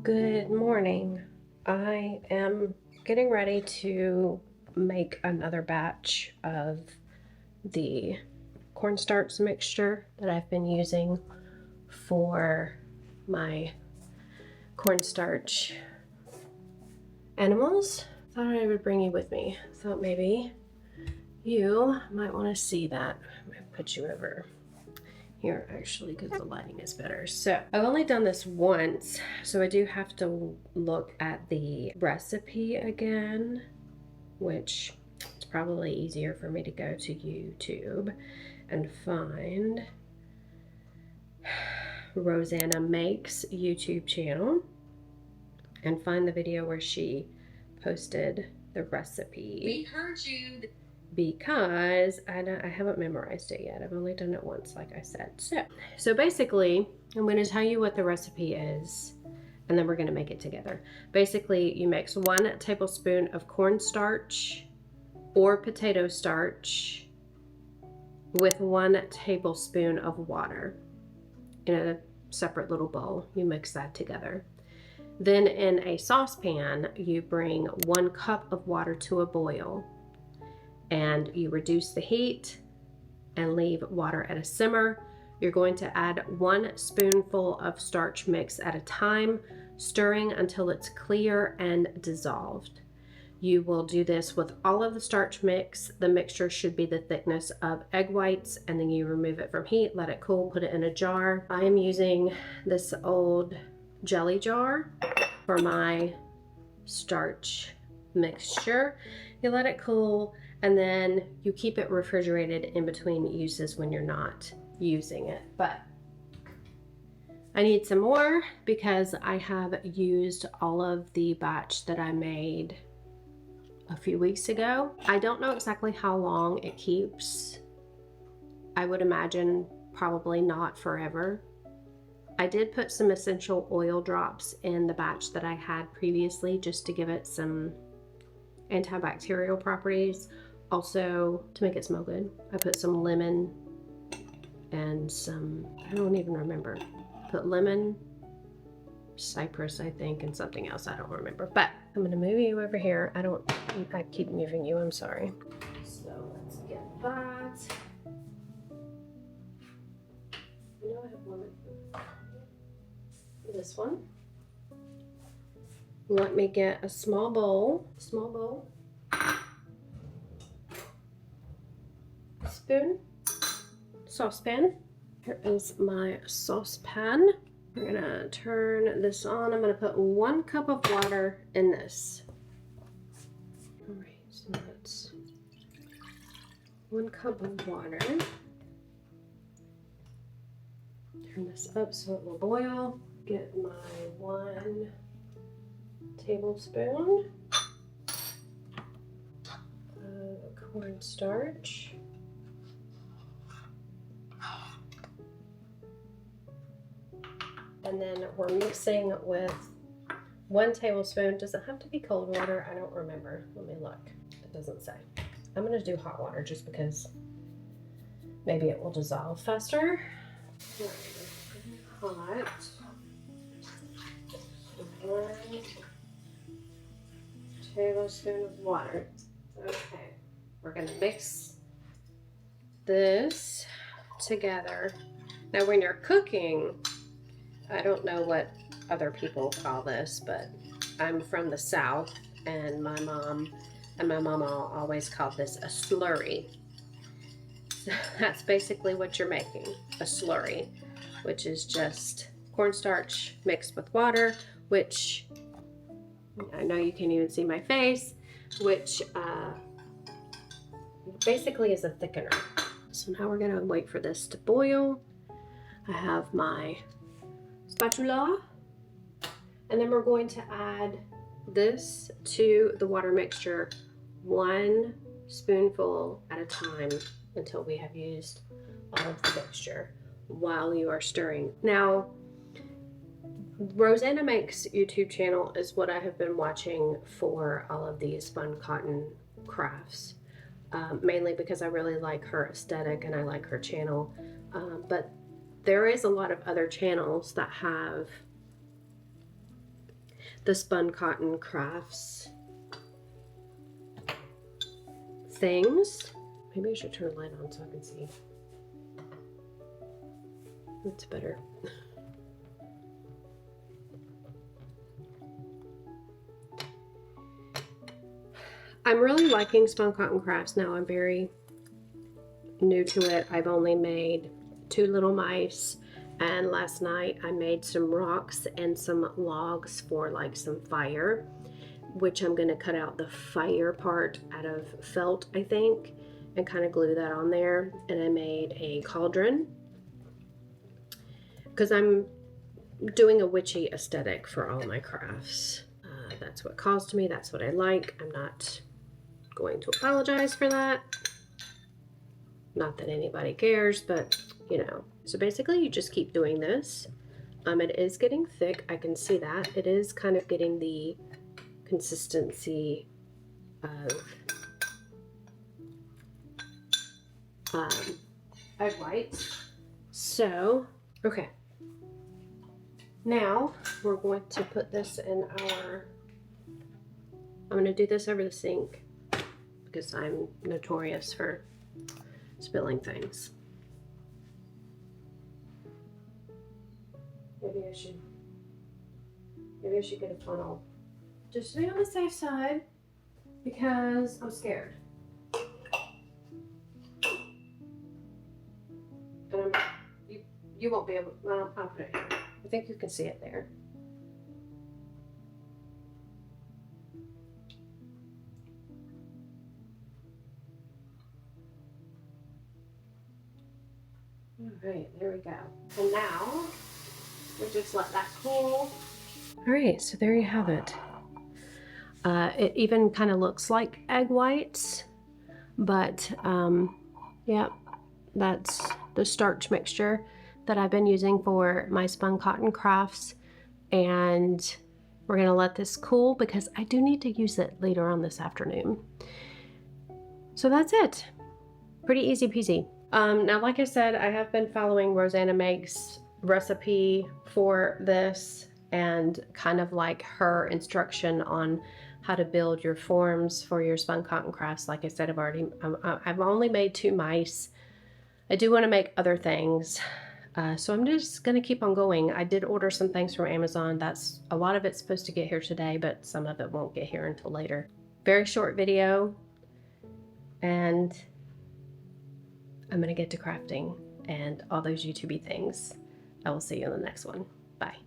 Good morning. I am getting ready to make another batch of the cornstarch mixture that I've been using for my cornstarch animals. Thought I would bring you with me. Thought maybe you might want to see that. I'm gonna put you over here actually because the lighting is better. So I've only done this once, so I do have to look at the recipe again, which it's probably easier for me to go to YouTube and find Rosanna Makes YouTube channel and find the video where she posted the recipe. We heard you. Because I haven't memorized it yet. I've only done it once, like I said. So basically, I'm going to tell you what the recipe is, and then we're going to make it together. Basically, you mix 1 tablespoon of cornstarch or potato starch with 1 tablespoon of water in a separate little bowl. You mix that together. Then in a saucepan, you bring 1 cup of water to a boil. And you reduce the heat and leave water at a simmer. You're going to add 1 spoonful of starch mix at a time, stirring until it's clear and dissolved. You will do this with all of the starch mix. The mixture should be the thickness of egg whites, and then you remove it from heat, let it cool, put it in a jar. I am using this old jelly jar for my starch mixture. You let it cool, and then you keep it refrigerated in between uses when you're not using it. But I need some more because I have used all of the batch that I made a few weeks ago. I don't know exactly how long it keeps. I would imagine probably not forever. I did put some essential oil drops in the batch that I had previously just to give it some antibacterial properties. Also, to make it smell good, I put some lemon and some, I don't even remember. Put lemon, cypress, I think, and something else, I don't remember. But I'm gonna move you over here. I keep moving you, I'm sorry. So let's get that. I know I have one. This one. Let me get a small bowl. Spoon, saucepan. Here is my saucepan. We're gonna turn this on. I'm gonna put 1 cup of water in this. All right, so that's 1 cup of water. Turn this up so it will boil. Get my 1 tablespoon of cornstarch. And then we're mixing with 1 tablespoon. Does it have to be cold water? I don't remember. Let me look. It doesn't say. I'm going to do hot water just because maybe it will dissolve faster. Hot. 1 tablespoon of water. Okay. We're going to mix this together. Now when you're cooking, I don't know what other people call this, but I'm from the South, and my mom and my mama always called this a slurry. So that's basically what you're making, a slurry, which is just cornstarch mixed with water, which I know you can't even see my face, which basically is a thickener. So now we're gonna wait for this to boil. I have my spatula, and then we're going to add this to the water mixture 1 spoonful at a time until we have used all of the mixture while you are stirring. Now, Rosanna Makes YouTube channel is what I have been watching for all of these spun cotton crafts, mainly because I really like her aesthetic and I like her channel, but there is a lot of other channels that have the Spun Cotton Crafts things. Maybe I should turn the light on so I can see. That's better. I'm really liking Spun Cotton Crafts now. I'm very new to it. I've only made 2 little mice, and last night I made some rocks and some logs for like some fire, which I'm going to cut out the fire part out of felt, I think, and kind of glue that on there. And I made a cauldron because I'm doing a witchy aesthetic for all my crafts. That's what calls to me. That's what I like. I'm not going to apologize for that. Not that anybody cares, but you know. So basically you just keep doing this. It is getting thick. I can see that. It is kind of getting the consistency of egg whites. So, okay. Now we're going to put this in our, I'm going to do this over the sink because I'm notorious for spilling things. Maybe I should get a funnel. Just to be on the safe side because I'm scared. And you won't be able, well, I'll put it here. I think you can see it there. All right, there we go. And now we just let that cool. All right, so there you have it. It even kind of looks like egg whites, but yeah, that's the starch mixture that I've been using for my Spun Cotton Crafts. And we're gonna let this cool because I do need to use it later on this afternoon. So that's it. Pretty easy peasy. Now, like I said, I have been following Rosanna Meg's recipe for this and kind of like her instruction on how to build your forms for your Spun Cotton Crafts. Like I said, I've only made 2 mice. I do want to make other things. So I'm just going to keep on going. I did order some things from Amazon. That's a lot of it's supposed to get here today, but some of it won't get here until later. Very short video, and I'm going to get to crafting and all those YouTube-y things. I will see you in the next one. Bye.